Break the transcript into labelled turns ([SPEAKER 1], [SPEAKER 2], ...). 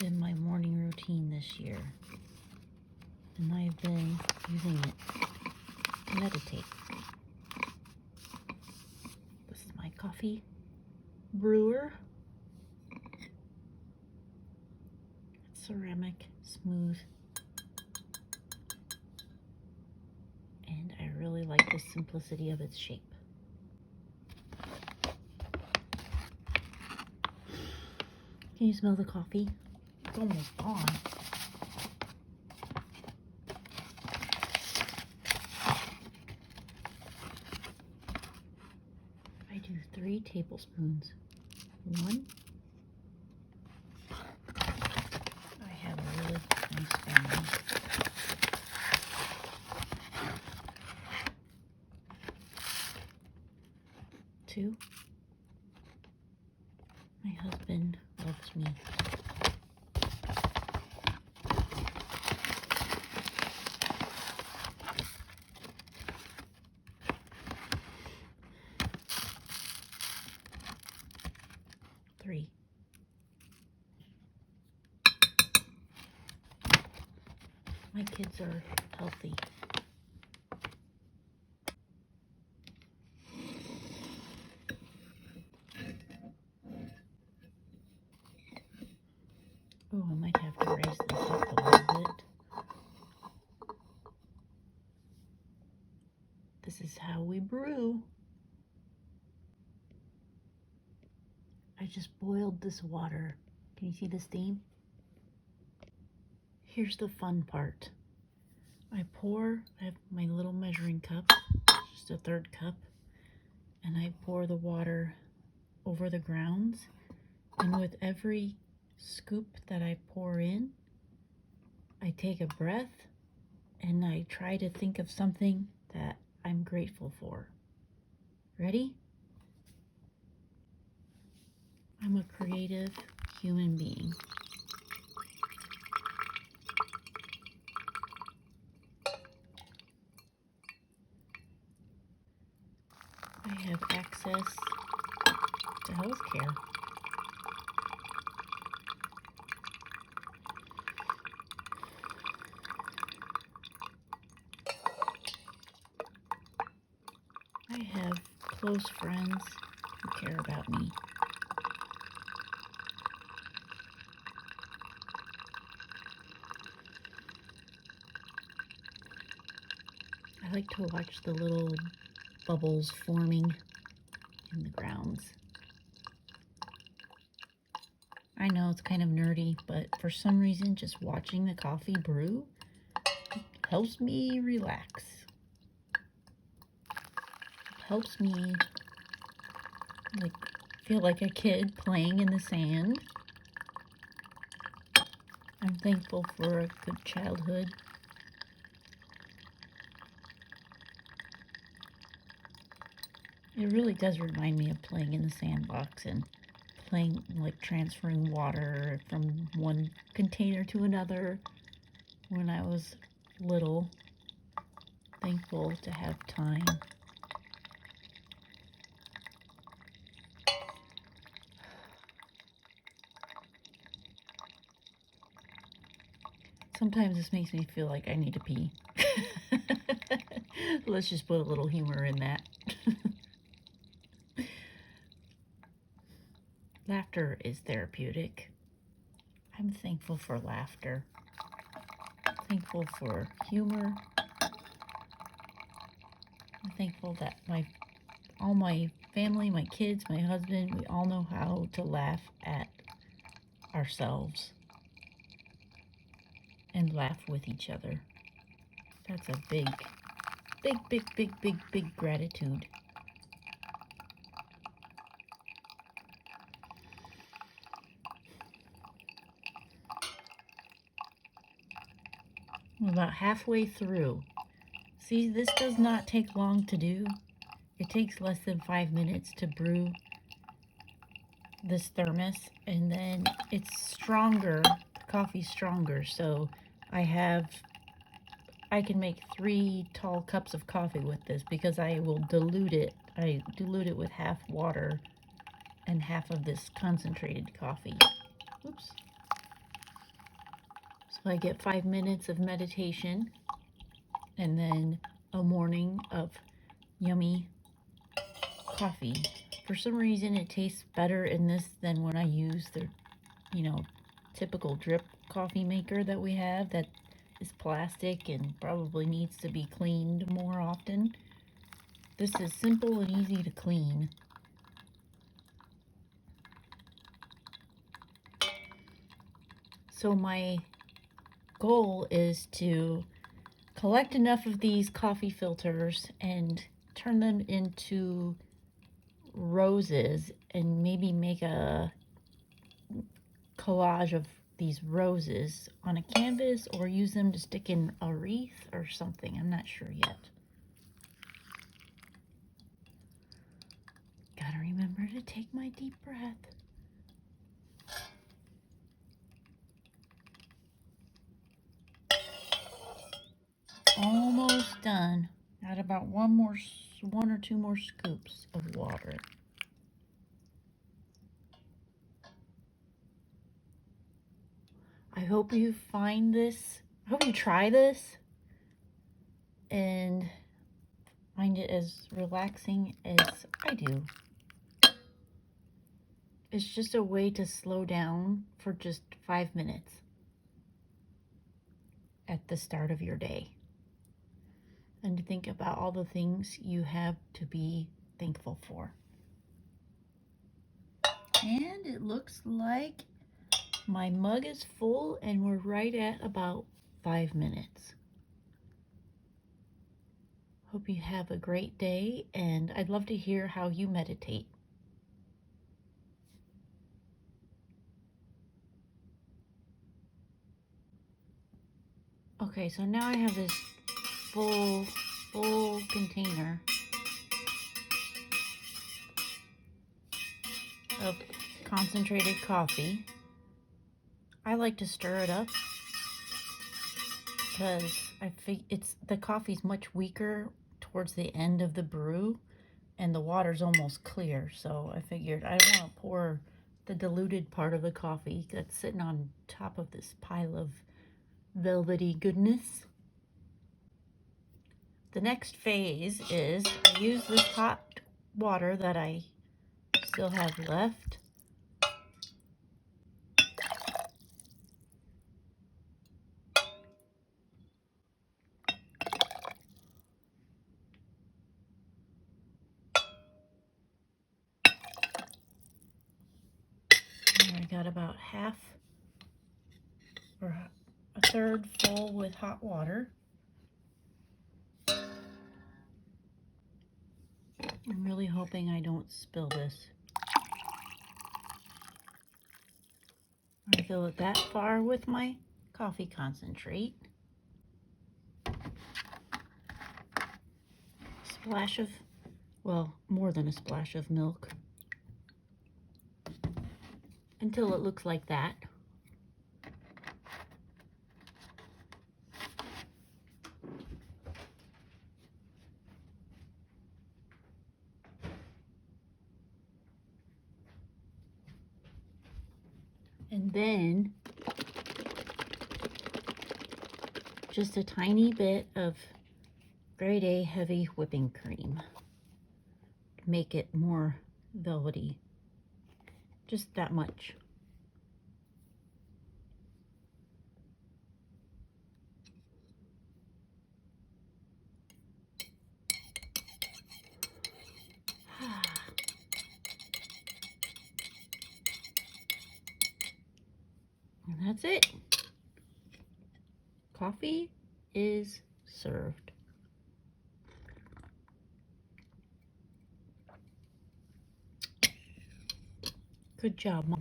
[SPEAKER 1] been my morning routine this year, and I've been using it to meditate. This is my coffee brewer. It's ceramic, smooth, and I really like the simplicity of its shape. Can you smell the coffee? It's almost gone. I do 3 tablespoons. 1. I have a really nice family. 2. My husband loves me. 3. My kids are healthy. Oh, I might have to raise this up a little bit. This is how we brew. I just boiled this water. Can you see the steam? Here's the fun part. I have my little measuring cup, just a 1/3 cup, and I pour the water over the grounds, and with every scoop that I pour in, I take a breath and I try to think of something that I'm grateful for. Ready? I'm a creative human being. I have access to healthcare. I have close friends who care about me. I like to watch the little bubbles forming in the grounds. I know it's kind of nerdy, but for some reason, just watching the coffee brew helps me relax. Helps me feel like a kid playing in the sand. I'm thankful for a good childhood. It really does remind me of playing in the sandbox and playing, transferring water from one container to another when I was little. Thankful to have time. Sometimes this makes me feel like I need to pee. Let's just put a little humor in that. Laughter is therapeutic. I'm thankful for laughter. Thankful for humor. I'm thankful that all my family, my kids, my husband, we all know how to laugh at ourselves and laugh with each other. That's a big gratitude. I'm about halfway through. See, this does not take long to do. It takes less than 5 minutes to brew this thermos, and then it's stronger. The coffee's stronger, so I can make 3 tall cups of coffee with this because I will dilute it. I dilute it with half water and half of this concentrated coffee. Oops. I get 5 minutes of meditation and then a morning of yummy coffee. For some reason, it tastes better in this than when I use the, typical drip coffee maker that we have that is plastic and probably needs to be cleaned more often. This is simple and easy to clean. So my goal is to collect enough of these coffee filters and turn them into roses and maybe make a collage of these roses on a canvas or use them to stick in a wreath or something. I'm not sure yet. Gotta remember to take my deep breath. Almost done. Got about one or two more scoops of water. I hope you find this. I hope you try this and find it as relaxing as I do. It's just a way to slow down for just 5 minutes at the start of your day and to think about all the things you have to be thankful for. And it looks like my mug is full and we're right at about 5 minutes. Hope you have a great day, and I'd love to hear how you meditate. Okay, so now I have this full container of concentrated coffee. I like to stir it up because I think the coffee's much weaker towards the end of the brew and the water's almost clear, so I figured I don't want to pour the diluted part of the coffee that's sitting on top of this pile of velvety goodness. The next phase is I use this hot water that I still have left. And I got about half or a third full with hot water. I'm really hoping I don't spill this. I fill it that far with my coffee concentrate. Splash of, well, more than a splash of milk. Until it looks like that. And then just a tiny bit of grade A heavy whipping cream to make it more velvety. Just that much. And that's it. Coffee is served. Good job, Mama.